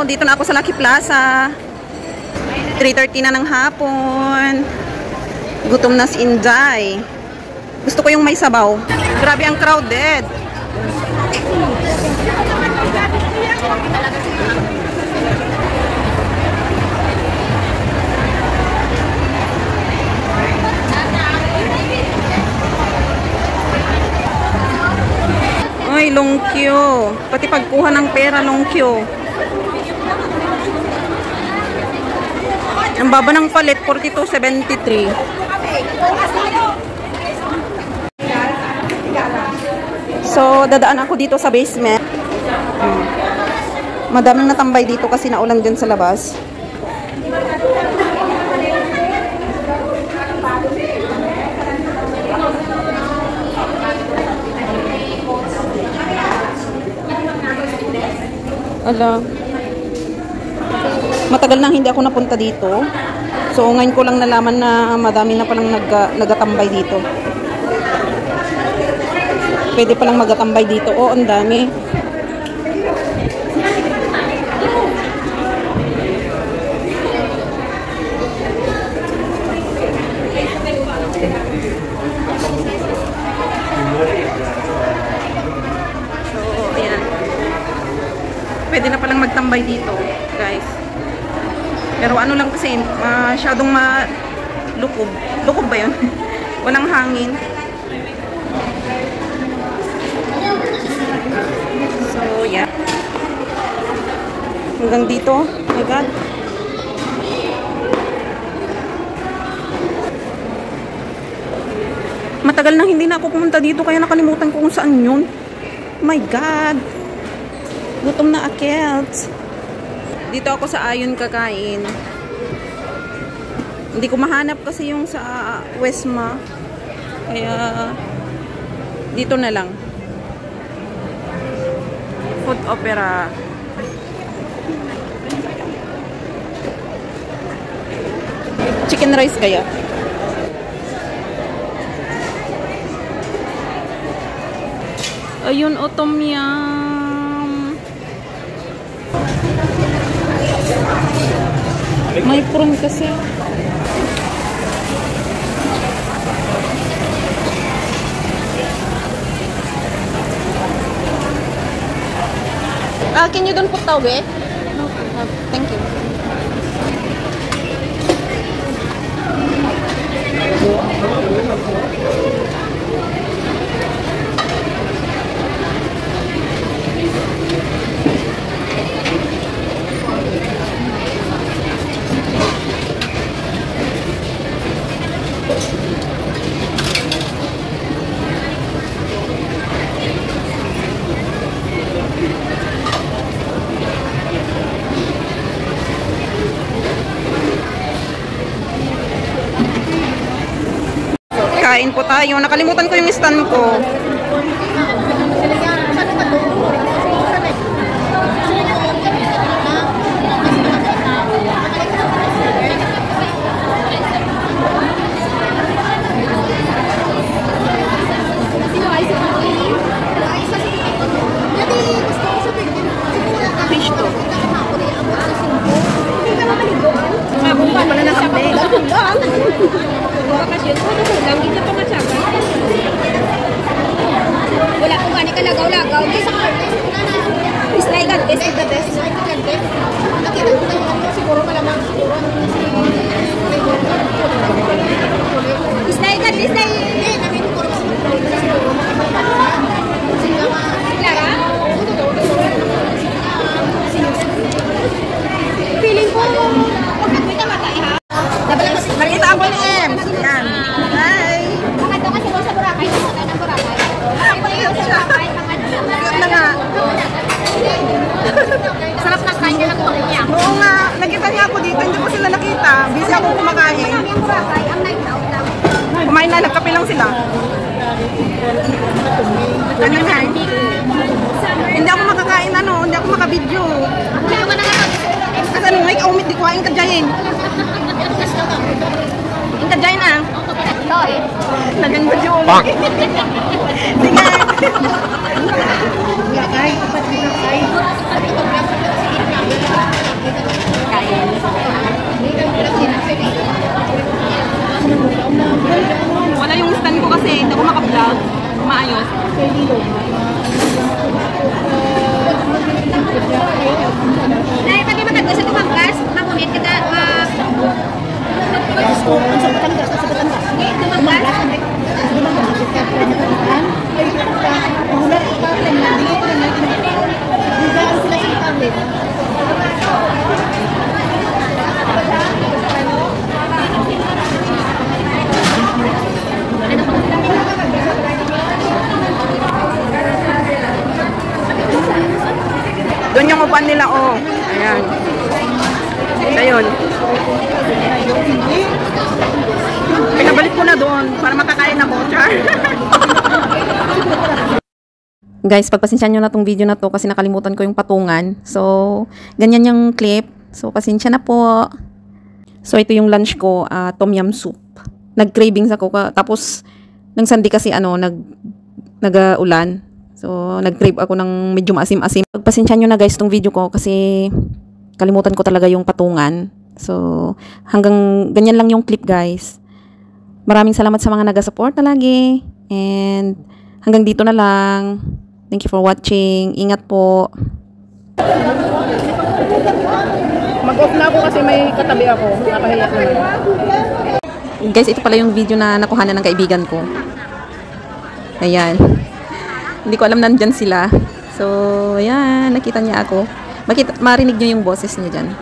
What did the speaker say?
dito na ako sa Lucky Plaza. 3:30 na ng hapon. Gutom na si Inday. Gusto ko yung may sabaw. Grabe ang crowded. Ay, long queue. Pati pagkuha ng pera, long queue. Ang baba ng palit, 42.73. So, dadaan ako dito sa basement. Madaming natambay dito kasi naulan dyan sa labas. Ala. Matagal nang hindi ako napunta dito. So, ngayon ko lang nalaman na madami na palang nagatambay dito. Pwede palang magatambay dito. Oh, ang dami. Pwede na palang magtambay dito, guys. Pero ano lang kasi, masyadong malukob. Lukob ba yun? Walang hangin. So, yeah. Hanggang dito. Oh my God. Matagal nang hindi na ako pumunta dito, kaya nakalimutan ko kung saan yun. Oh my God. Gutom na akels. Dito ako sa Ayon kakain. Hindi ko mahanap kasi yung sa Westma. Kaya dito na lang. Food Opera. Chicken rice kaya? Ayun, tom yum. May prawn kasi. Can you don't put tawag? No. Thank you. Kain po tayo. Nakalimutan ko yung stand ko. Fish to. Mabungka pala ng kape. Wala ko gani ka lagaw-lagaw. Islay God, best of the best. Nakita ko tayo siguro malamang siguro. Islay God, islay. Eh, namin ko siguro. Clara? Feeling ko pagkakita matay ha. Nakita ako ni M. Yan. Hi. Mga to kasi ko sa Boracay. Sa Boracay. Cute na nga. Sarap ng kain nila ko niya. Oo nga. Nakita niya ako dito. Hindi ko sila nakita. Busy ako kumakain. Kumain na. Nagkape lang sila. Ano nga? Hindi ako makakain ano. Hindi ako makabidyo. Kasi ano nga, ikaw umit di kuhain ka dyan. Inka dyan ah. Nagang badyo ulit. Sige. Lakay. Doon yung upuan nila, oh. Ayan. So, yun. Pinabalik ko na doon para makakain ako. Char. Guys, pagpasensyahan nyo na tong video na to kasi nakalimutan ko yung patungan. So, ganyan yung clip. So, pasensya na po. So, ito yung lunch ko, tom yum soup. Nag-cravings ako. Tapos, nang Sunday kasi, nag-ulan. So, nag-crave ako ng medyo maasim-asim. Pagpasensyahan nyo na guys tong video ko kasi kalimutan ko talaga yung patungan. So, hanggang ganyan lang yung clip guys. Maraming salamat sa mga nag-support na lagi. And, hanggang dito na lang. Thank you for watching. Ingat po. Mag-off na ako kasi may katabi ako. Nakahiya naman. Guys, ito pala yung video na nakuhanan ng kaibigan ko. Ayan. Hindi ko alam nandyan sila. So, ayan. Nakita niya ako. Marinig niyo yung boses niya dyan.